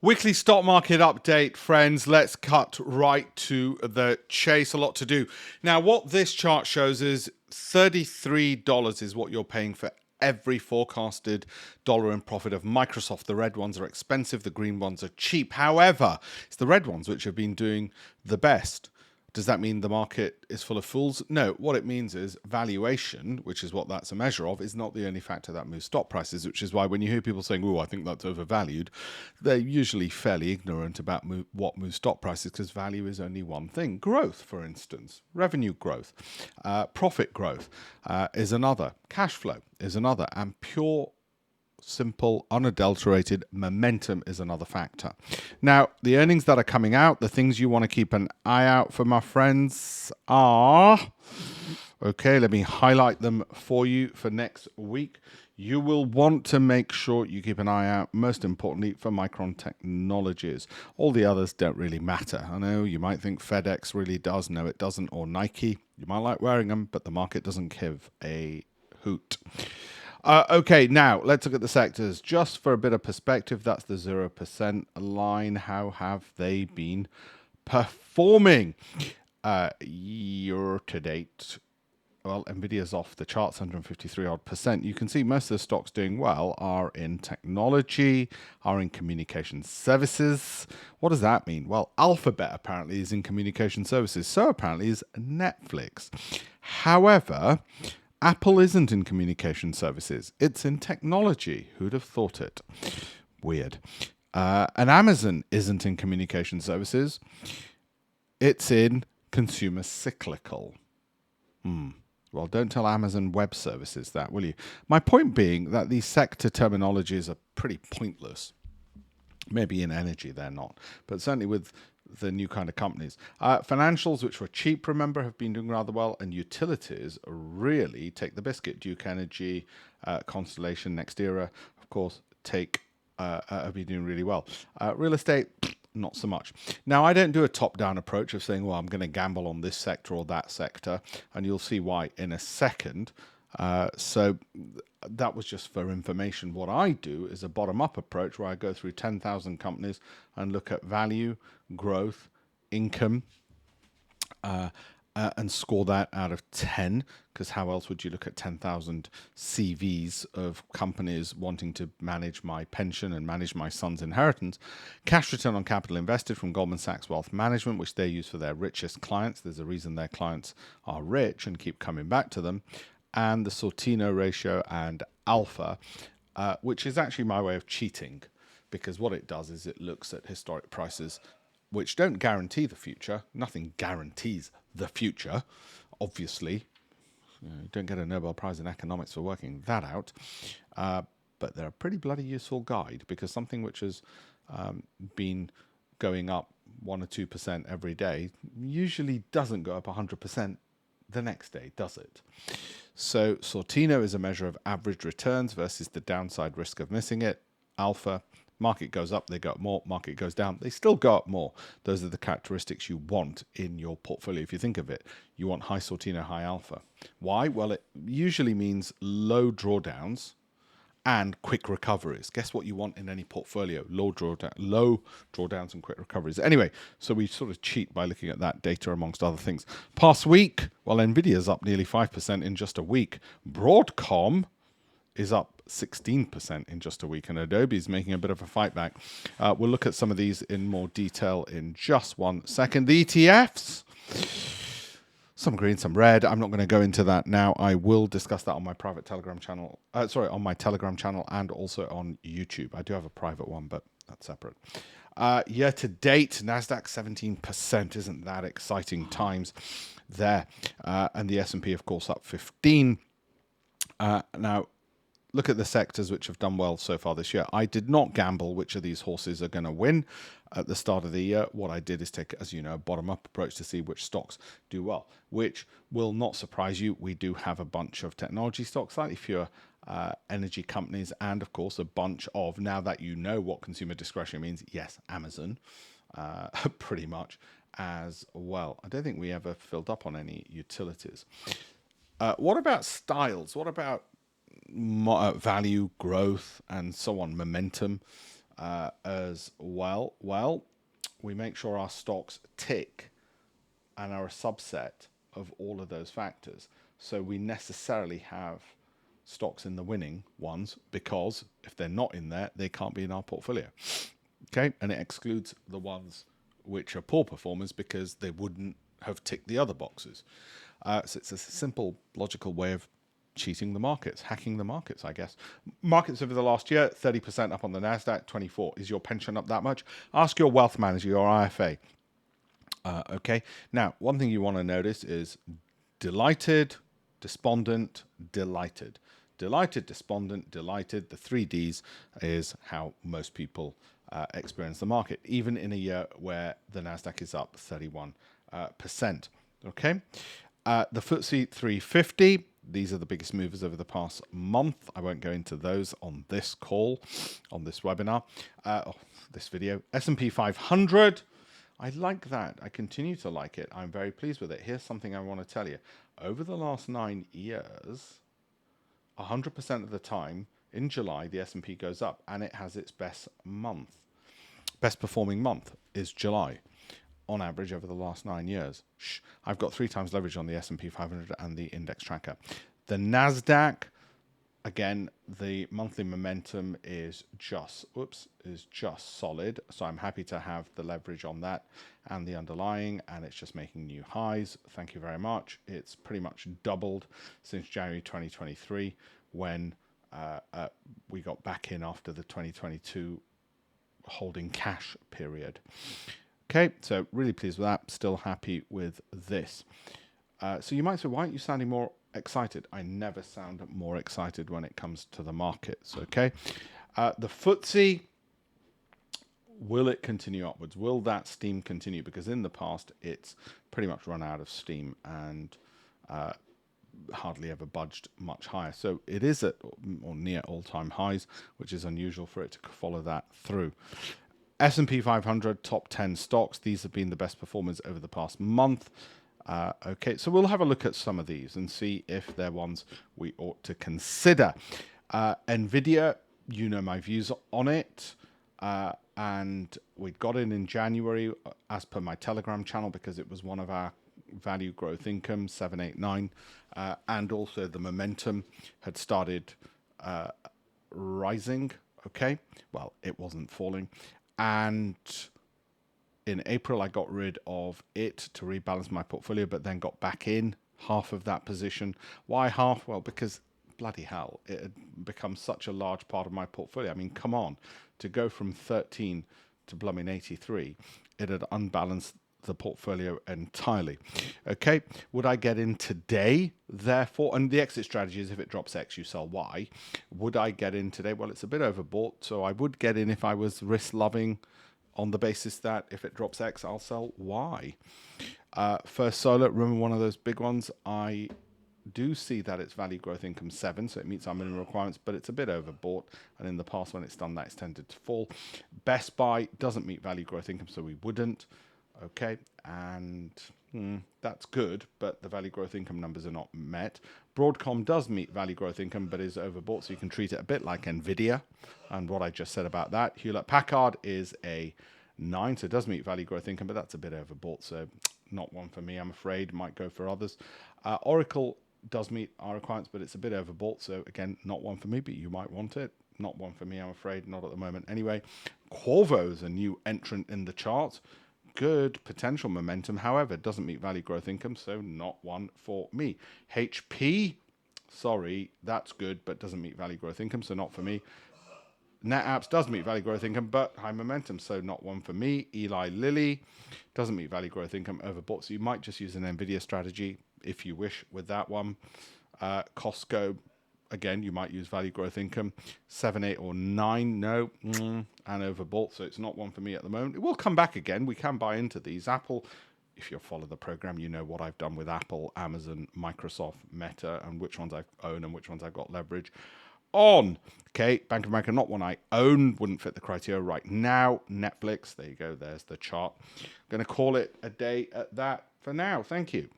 Weekly stock market update, friends. Let's cut right to the chase. A lot to do. Now, what this chart shows is $33 is what you're paying for every forecasted dollar in profit of Microsoft. The red ones are expensive, the green ones are cheap. However, it's the red ones which have been doing the best. Does that mean the market is full of fools? No. What it means is valuation, which is what that's a measure of, is not the only factor that moves stock prices, which is why when you hear people saying, oh, I think that's overvalued, they're usually fairly ignorant about what moves stock prices, because value is only one thing. Growth, for instance, revenue growth, profit growth is another, cash flow is another, and pure simple, unadulterated momentum is another factor. Now, the earnings that are coming out, the things you want to keep an eye out for, my friends, are... Okay, let me highlight them for you for next week. You will want to make sure you keep an eye out, most importantly, for Micron Technologies. All the others don't really matter. I know you might think FedEx really does. No, it doesn't. Or Nike. You might like wearing them, but the market doesn't give a hoot. Okay, now let's look at the sectors. Just for a bit of perspective, that's the 0% line. How have they been performing year to date? Well, Nvidia's off the charts, 153 odd percent. You can see most of the stocks doing well are in technology, are in communication services. What does that mean? Well, Alphabet apparently is in communication services. So apparently is Netflix. However, Apple isn't in communication services. It's in technology. Who'd have thought it? Weird. And Amazon isn't in communication services. It's in consumer cyclical. Well, don't tell Amazon Web Services that, will you? My point being that these sector terminologies are pretty pointless. Maybe in energy they're not, but certainly with the new kind of companies. Financials, which were cheap, remember, have been doing rather well, and utilities really take the biscuit. Duke Energy, Constellation, NextEra, of course, have been doing really well. Real estate, not so much. Now, I don't do a top-down approach of saying, well, I'm going to gamble on this sector or that sector, and you'll see why in a second. So that was just for information. What I do is a bottom-up approach where I go through 10,000 companies and look at value, growth, income, and score that out of 10, because how else would you look at 10,000 CVs of companies wanting to manage my pension and manage my son's inheritance? Cash return on capital invested from Goldman Sachs Wealth Management, which they use for their richest clients. There's a reason their clients are rich and keep coming back to them. And the Sortino ratio and alpha, which is actually my way of cheating, because what it does is it looks at historic prices, which don't guarantee the future. Nothing guarantees the future, obviously. You don't get a Nobel Prize in economics for working that out. But they're a pretty bloody useful guide, because something which has been going up 1 or 2% every day usually doesn't go up 100% the next day, does it? So Sortino is a measure of average returns versus the downside risk of missing it. Alpha, market goes up, they go up more. Market goes down, they still go up more. Those are the characteristics you want in your portfolio. If you think of it, you want high Sortino, high alpha. Why? Well, it usually means low drawdowns and quick recoveries. Guess what you want in any portfolio? Low drawdowns and quick recoveries. Anyway, so we sort of cheat by looking at that data amongst other things. Past week, well, Nvidia's up nearly 5% in just a week. Broadcom is up 16% in just a week, and Adobe's making a bit of a fight back. We'll look at some of these in more detail in just 1 second. The ETFs, some green, some red. I'm not going to go into that now. I will discuss that on my private Telegram channel. On my Telegram channel and also on YouTube. I do have a private one, but that's separate. Year to date, NASDAQ 17%. Isn't that exciting times there? And the S&P, of course, up 15. Now, look at the sectors which have done well so far this year. I did not gamble which of these horses are going to win at the start of the year. What I did is take, as you know, a bottom-up approach to see which stocks do well, which will not surprise you. We do have a bunch of technology stocks, slightly fewer energy companies, and, of course, a bunch of, now that you know what consumer discretionary means, yes, Amazon, pretty much as well. I don't think we ever filled up on any utilities. What about styles? What about value, growth, and so on, momentum? as well. Well, we make sure our stocks tick and are a subset of all of those factors. So we necessarily have stocks in the winning ones, because if they're not in there, they can't be in our portfolio. Okay, and it excludes the ones which are poor performers because they wouldn't have ticked the other boxes. So it's a simple, logical way of cheating the markets, hacking the markets, I guess. Markets over the last year, 30% up on the NASDAQ, 24. Is your pension up that much? Ask your wealth manager, your IFA. Okay, now, one thing you want to notice is delighted, despondent, delighted. Delighted, despondent, delighted. The 3 Ds is how most people experience the market, even in a year where the NASDAQ is up 31%. Okay, the FTSE 350, these are the biggest movers over the past month. I won't go into those on this call, on this webinar, this video. S&P 500, I like that. I continue to like it. I'm very pleased with it. Here's something I want to tell you. Over the last 9 years, 100% of the time, in July, the S&P goes up, and it has its best month. Best performing month is July, on average, over the last 9 years. I've got 3 times leverage on the S&P 500 and the index tracker. The NASDAQ, again, the monthly momentum is just solid. So I'm happy to have the leverage on that and the underlying, and it's just making new highs. Thank you very much. It's pretty much doubled since January 2023, when we got back in after the 2022 holding cash period. Okay, so really pleased with that. Still happy with this. So you might say, why aren't you sounding more excited? I never sound more excited when it comes to the markets. Okay, the FTSE, will it continue upwards? Will that steam continue? Because in the past, it's pretty much run out of steam and hardly ever budged much higher. So it is at or near all-time highs, which is unusual for it to follow that through. S&P 500 top 10 stocks. These have been the best performers over the past month. Okay, so we'll have a look at some of these and see if they're ones we ought to consider. Nvidia, you know my views on it. And we got in January as per my Telegram channel, because it was one of our value growth income, 789, and also the momentum had started rising. Okay, well, it wasn't falling, and in April I got rid of it to rebalance my portfolio, but then got back in half of that position. Why half? Well, because bloody hell, it had become such a large part of my portfolio. I mean, come on, to go from 13 to blooming 83, it had unbalanced the portfolio entirely. Okay, would I get in today? Therefore, and the exit strategy is if it drops X, you sell Y. Would I get in today? Well, it's a bit overbought, so I would get in if I was risk loving, on the basis that if it drops X, I'll sell Y. First Solar, remember one of those big ones. I do see that it's value growth income 7, so it meets our minimum requirements, but it's a bit overbought, and in the past when it's done that, it's tended to fall. Best Buy doesn't meet value growth income, so we wouldn't. Okay, and that's good, but the value growth income numbers are not met. Broadcom does meet value growth income, but is overbought, so you can treat it a bit like Nvidia, and what I just said about that. Hewlett Packard is a 9, so it does meet value growth income, but that's a bit overbought, so not one for me, I'm afraid. Might go for others. Oracle does meet our requirements, but it's a bit overbought, so again, not one for me, but you might want it. Not one for me, I'm afraid, not at the moment. Anyway, Qorvo is a new entrant in the chart. Good potential momentum, however, doesn't meet value growth income, so not one for me. HP, sorry, that's good, but doesn't meet value growth income, so not for me. NetApps does meet value growth income, but high momentum, so not one for me. Eli Lilly doesn't meet value growth income, overbought, so you might just use an Nvidia strategy if you wish with that one. Costco, again, you might use value growth income. 7, 8, or 9, no, and overbought, so it's not one for me at the moment. It will come back again. We can buy into these. Apple, if you follow the program, you know what I've done with Apple, Amazon, Microsoft, Meta, and which ones I own and which ones I've got leverage on. Okay, Bank of America, not one I own, wouldn't fit the criteria right now. Netflix, there you go, there's the chart. I'm going to call it a day at that for now. Thank you.